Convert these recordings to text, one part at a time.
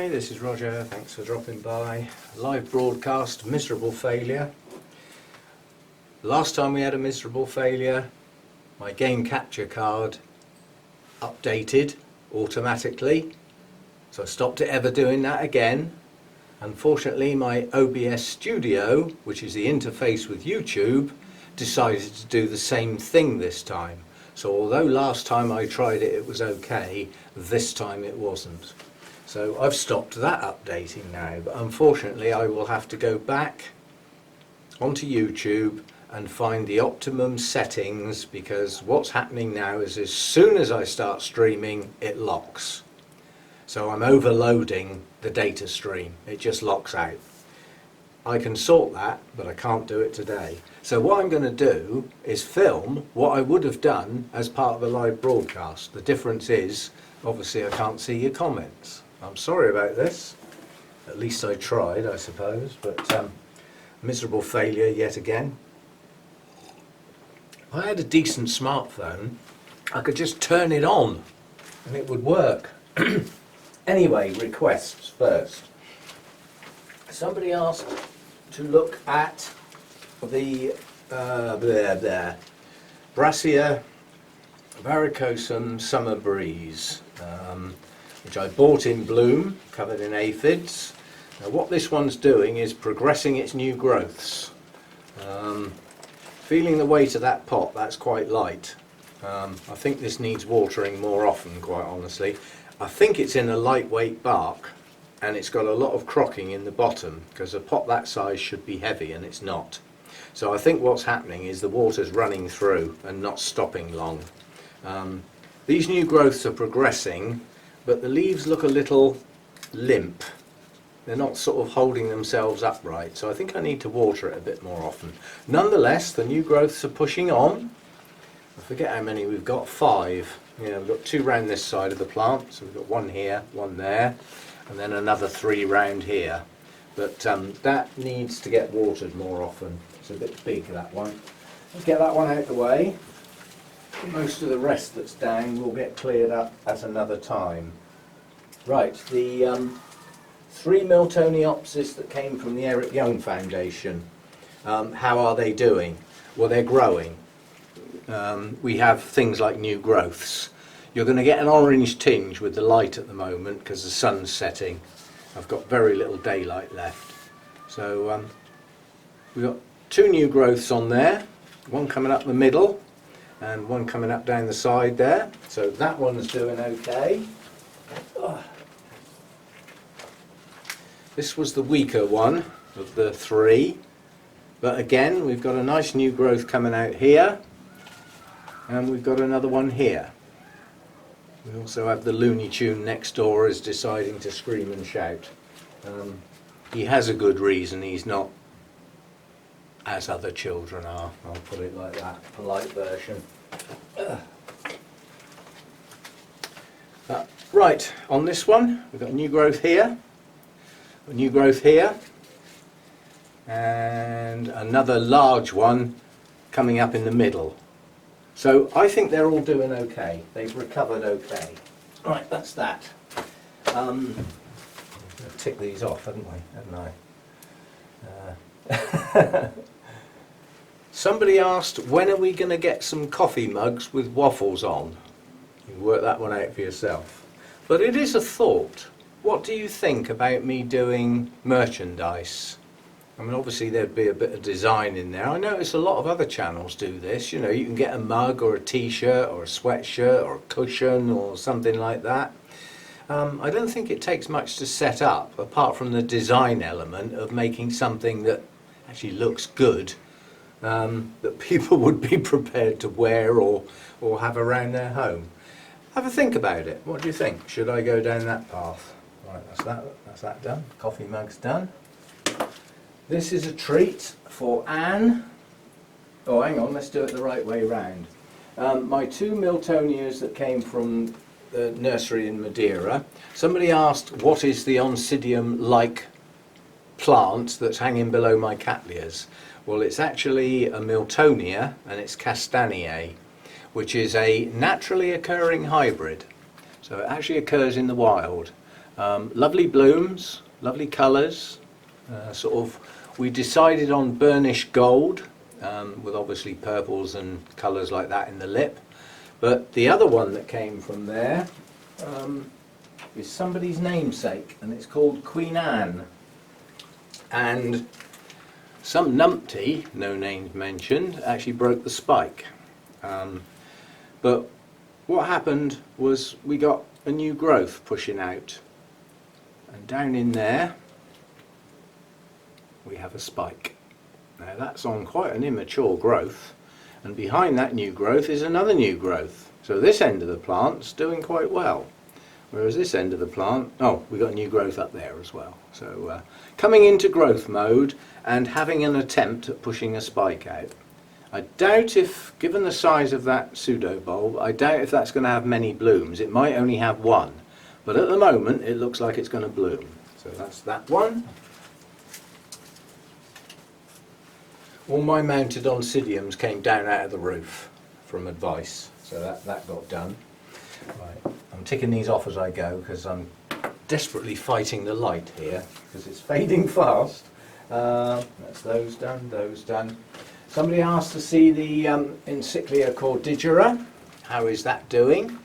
Hi, this is Roger. Thanks for dropping by. Live broadcast, miserable failure. Last time we had a miserable failure, my game capture card updated automatically, so I stopped it ever doing that again. Unfortunately, my OBS Studio, which is the interface with YouTube, decided to do the same thing this time. So although last time I tried it, it was okay, this time it wasn't. So I've stopped that updating now, but unfortunately I will have to go back onto YouTube and find the optimum settings, because what's happening now is as soon as I start streaming, it locks. So I'm overloading the data stream. It just locks out. I can sort that, but I can't do it today. So what I'm going to do is film what I would have done as part of a live broadcast. The difference is, obviously I can't see your comments. I'm sorry about this. At least I tried, I suppose, but miserable failure yet again. If I had a decent smartphone, I could just turn it on and it would work. Anyway, requests first. Somebody asked to look at the Brassia varicosum summer breeze, which I bought in bloom, covered in aphids. Now what this one's doing is progressing its new growths. Feeling the weight of that pot, that's quite light. I think this needs watering more often, quite honestly. I think it's in a lightweight bark, and it's got a lot of crocking in the bottom, because a pot that size should be heavy and it's not. So I think what's happening is the water's running through and not stopping long. These new growths are progressing, but the leaves look a little limp. They're not sort of holding themselves upright, so I think I need to water it a bit more often. Nonetheless, the new growths are pushing on. I forget how many we've got, 5. Yeah, we've got 2 round this side of the plant, so we've got 1 here, 1 there, and then another 3 round here. But that needs to get watered more often. It's a bit big, that one. Let's get that one out of the way. Most of the rest that's down will get cleared up at another time. Right, the 3 Miltoniopsis that came from the Eric Young Foundation, how are they doing? Well, they're growing. We have things like new growths. You're going to get an orange tinge with the light at the moment because the sun's setting. I've got very little daylight left. So we've got 2 new growths on there, one coming up the middle and one coming up down the side there. So that one's doing okay. This was the weaker one of the 3, but again we've got a nice new growth coming out here, and we've got another one here. We also have the Looney Tune next door is deciding to scream and shout. He has a good reason, he's not as other children are, I'll put it like that, polite version. Right, on this one we've got a new growth here, a new growth here, and another large one coming up in the middle. So I think they're all doing okay. They've recovered okay. Right, that's that. I've ticked these off, haven't I? Somebody asked, when are we going to get some coffee mugs with waffles on? You can work that one out for yourself. But it is a thought. What do you think about me doing merchandise? I mean, obviously there'd be a bit of design in there. I notice a lot of other channels do this. You know, you can get a mug or a t-shirt or a sweatshirt or a cushion or something like that. I don't think it takes much to set up, apart from the design element of making something that actually looks good, that people would be prepared to wear or have around their home. Have a think about it. What do you think? Should I go down that path? Right, that's that done. Coffee mug's done. This is a treat for Anne. Oh, hang on, let's do it the right way round. My 2 Miltonias that came from the nursery in Madeira. Somebody asked, what is the Oncidium-like plant that's hanging below my Cattleyas? Well, it's actually a Miltonia, and it's Castaneae, which is a naturally occurring hybrid. So it actually occurs in the wild. Lovely blooms, lovely colours. We decided on burnished gold, with obviously purples and colours like that in the lip. But the other one that came from there is somebody's namesake, and it's called Queen Anne. And some numpty, no names mentioned, actually broke the spike. But what happened was we got a new growth pushing out. And down in there, we have a spike. Now that's on quite an immature growth, and behind that new growth is another new growth. So this end of the plant's doing quite well, whereas this end of the plant, oh, we got new growth up there as well. So coming into growth mode and having an attempt at pushing a spike out. I doubt if, given the size of that pseudo bulb, I doubt if that's going to have many blooms. It might only have one, but at the moment it looks like it's going to bloom. So that's that one. All my mounted oncidiums came down out of the roof from advice, so that got done. Right. I'm ticking these off as I go because I'm desperately fighting the light here because it's fading fast. That's those done, those done. Somebody asked to see the Encyclia Cordigera. How is that doing?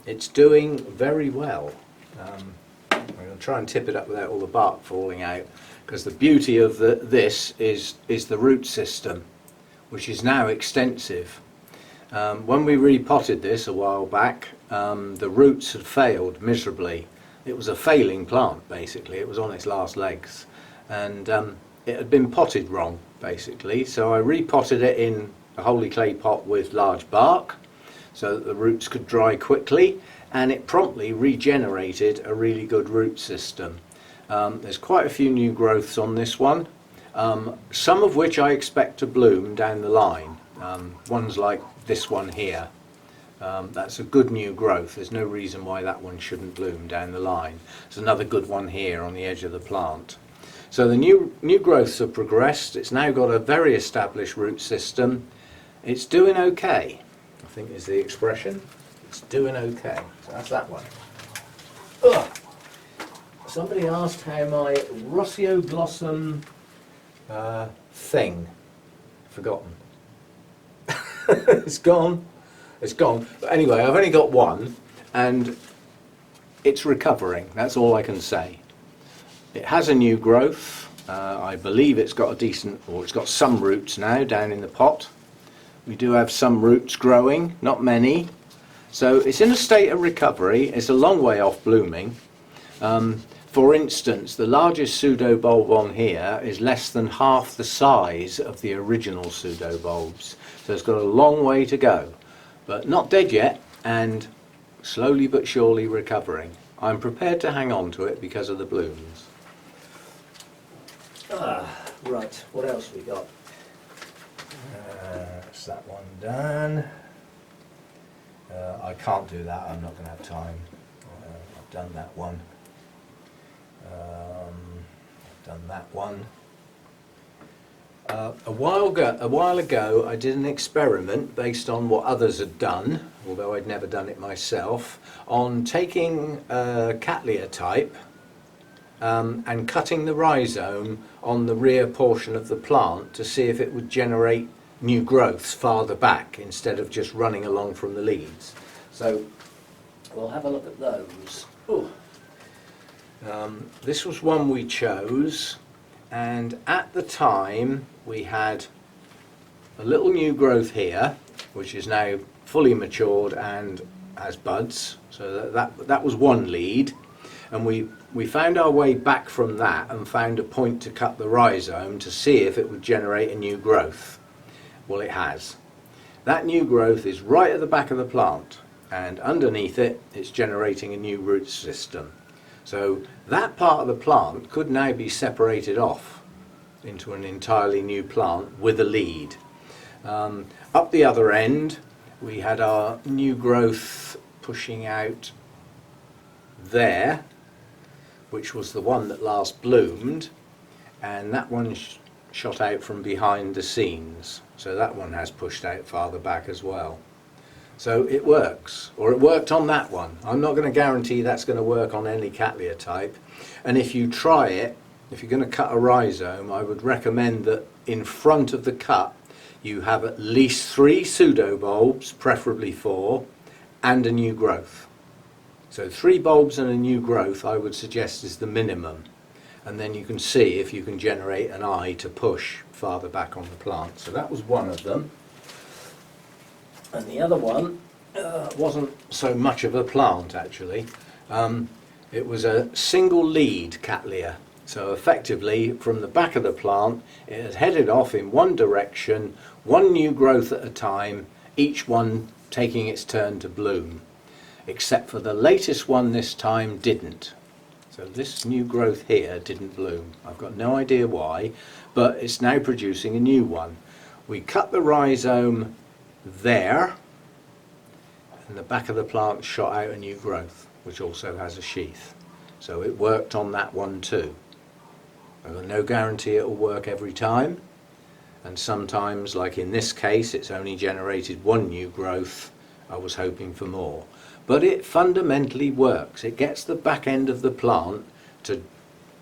It's doing very well. I'm going to try and tip it up without all the bark falling out, because the beauty of this is the root system, which is now extensive. When we repotted this a while back, the roots had failed miserably. It was a failing plant, basically. It was on its last legs, and it had been potted wrong, basically. So I repotted it in a holy clay pot with large bark so that the roots could dry quickly, and it promptly regenerated a really good root system. There's quite a few new growths on this one, some of which I expect to bloom down the line. Ones like this one here. That's a good new growth. There's no reason why that one shouldn't bloom down the line. There's another good one here on the edge of the plant. So the new growths have progressed. It's now got a very established root system. It's doing okay, I think is the expression. It's doing okay. So that's that one. Ugh. Somebody asked how my Rossio Blossom thing, forgotten. It's gone. It's gone. But anyway, I've only got one, and it's recovering. That's all I can say. It has a new growth. I believe it's got a decent, or it's got some roots now down in the pot. We do have some roots growing, not many. So it's in a state of recovery. It's a long way off blooming. For instance, the largest pseudo bulb on here is less than half the size of the original pseudo bulbs. So it's got a long way to go, but not dead yet, and slowly but surely recovering. I'm prepared to hang on to it because of the blooms. Right, what else we got? That's that one done. I can't do that, I'm not going to have time. I've done that one. I've done that one. A while ago I did an experiment based on what others had done, although I'd never done it myself, on taking Cattleya type and cutting the rhizome on the rear portion of the plant to see if it would generate new growths farther back instead of just running along from the leads. So we'll have a look at those. This was one we chose, and at the time we had a little new growth here which is now fully matured and has buds, so that was one lead, and we found our way back from that and found a point to cut the rhizome to see if it would generate a new growth. Well, it has. That new growth is right at the back of the plant, and underneath it it's generating a new root system. So that part of the plant could now be separated off into an entirely new plant with a lead. Up the other end we had our new growth pushing out there, which was the one that last bloomed, and that one shot out from behind the scenes, so that one has pushed out farther back as well. So it works, or it worked on that one. I'm not going to guarantee that's going to work on any Cattleya type. And if you try it, if you're going to cut a rhizome, I would recommend that in front of the cut you have at least 3 pseudobulbs, preferably 4, and a new growth. So 3 bulbs and a new growth I would suggest is the minimum. And then you can see if you can generate an eye to push farther back on the plant. So that was one of them. And the other one wasn't so much of a plant actually. It was a single lead Cattleya. So effectively from the back of the plant it had headed off in one direction, one new growth at a time, each one taking its turn to bloom. Except for the latest one this time didn't. So this new growth here didn't bloom. I've got no idea why, but it's now producing a new one. We cut the rhizome there, and the back of the plant shot out a new growth, which also has a sheath. So it worked on that one too. I've got no guarantee it will work every time, and sometimes, like in this case, it's only generated one new growth. I was hoping for more. But it fundamentally works. It gets the back end of the plant to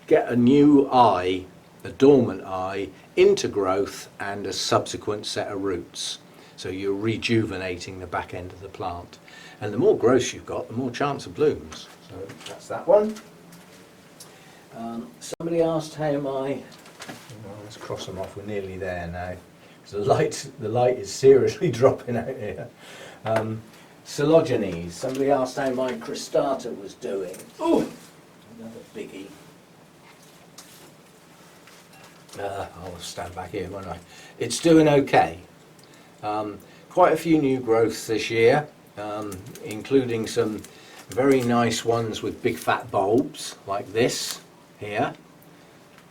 get a new eye, a dormant eye, into growth and a subsequent set of roots. So you're rejuvenating the back end of the plant. And the more growth you've got, the more chance of blooms. So that's that one. Somebody asked how my... let's cross them off, we're nearly there now. The light is seriously dropping out here. Cotylogenes. Somebody asked how my cristata was doing. Oh, another biggie. I'll stand back here, won't I? It's doing okay. Quite a few new growths this year, including some very nice ones with big fat bulbs, like this here.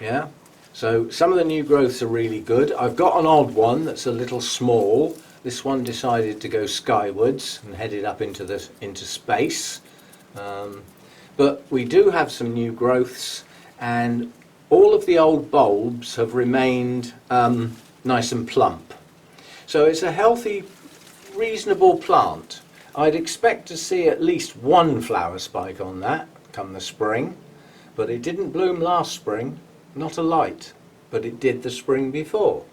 Yeah. So some of the new growths are really good. I've got an odd one that's a little small. This one decided to go skywards and headed up into space. But we do have some new growths, and all of the old bulbs have remained nice and plump. So it's a healthy, reasonable plant. I'd expect to see at least one flower spike on that come the spring, but it didn't bloom last spring, not a light, but it did the spring before.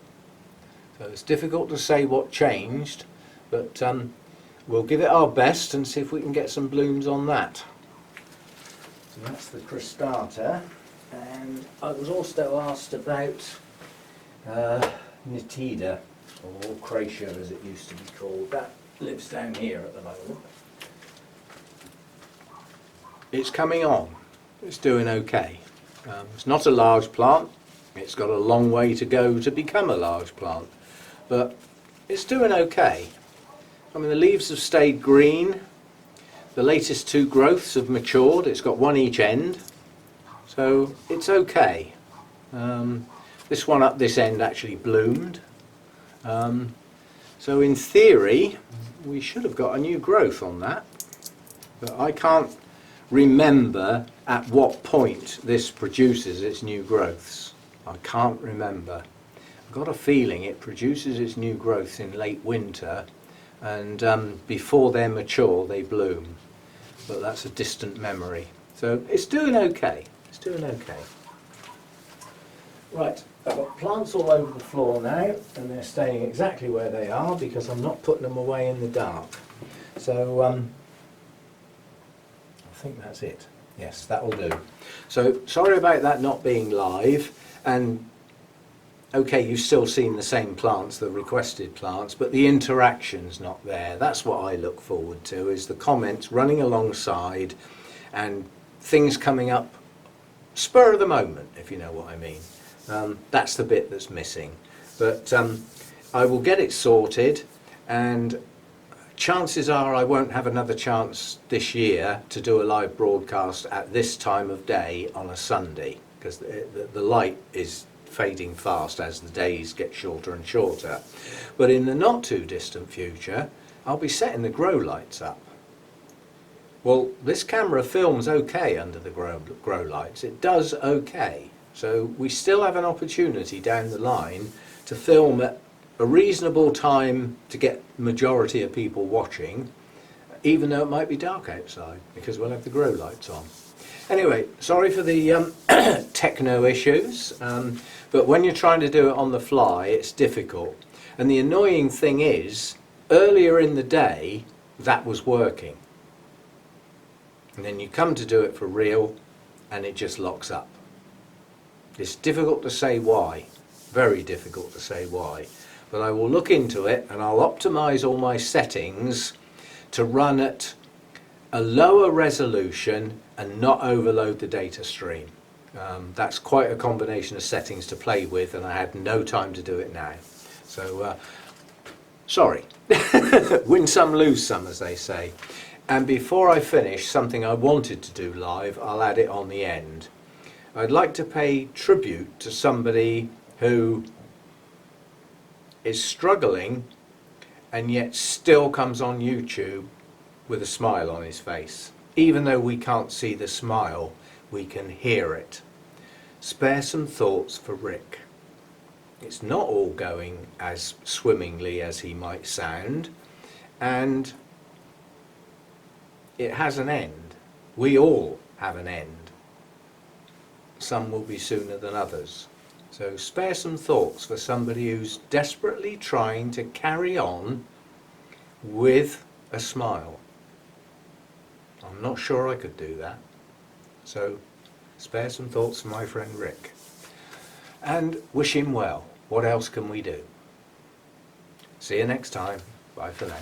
So it's difficult to say what changed, but we'll give it our best and see if we can get some blooms on that. So that's the cristata. And I was also asked about Nitida, or Cracea as it used to be called. That lives down here at the moment. It's coming on. It's doing okay. It's not a large plant. It's got a long way to go to become a large plant. But it's doing okay. I mean, the leaves have stayed green. The latest 2 growths have matured. It's got one each end. So it's okay. This one up this end actually bloomed. So in theory, we should have got a new growth on that. But I can't remember at what point this produces its new growths. I can't remember. I've got a feeling it produces its new growths in late winter, and before they're mature they bloom. But that's a distant memory. So it's doing okay. It's doing okay. Right, I've got plants all over the floor now, and they're staying exactly where they are because I'm not putting them away in the dark. So I think that's it. Yes, that will do. So sorry about that not being live, and okay, you've still seen the same plants, the requested plants, but the interaction's not there. That's what I look forward to, is the comments running alongside and things coming up spur of the moment, if you know what I mean. That's the bit that's missing. But I will get it sorted, and chances are I won't have another chance this year to do a live broadcast at this time of day on a Sunday, because the light is fading fast as the days get shorter and shorter. But in the not too distant future, I'll be setting the grow lights up. Well, this camera films okay under the grow lights. It does okay. So we still have an opportunity down the line to film at a reasonable time to get majority of people watching, even though it might be dark outside, because we'll have the grow lights on. Anyway, sorry for the techno issues, but when you're trying to do it on the fly, it's difficult. And the annoying thing is, earlier in the day, that was working. And then you come to do it for real, and it just locks up. It's difficult to say why, very difficult to say why. But I will look into it, and I'll optimize all my settings to run at a lower resolution and not overload the data stream. That's quite a combination of settings to play with, and I had no time to do it now. So, sorry. Win some, lose some, as they say. And before I finish, something I wanted to do live, I'll add it on the end. I'd like to pay tribute to somebody who is struggling and yet still comes on YouTube with a smile on his face. Even though we can't see the smile, we can hear it. Spare some thoughts for Rick. It's not all going as swimmingly as he might sound, and it has an end. We all have an end. Some will be sooner than others. So spare some thoughts for somebody who's desperately trying to carry on with a smile. I'm not sure I could do that. So spare some thoughts for my friend Rick. And wish him well. What else can we do? See you next time. Bye for now.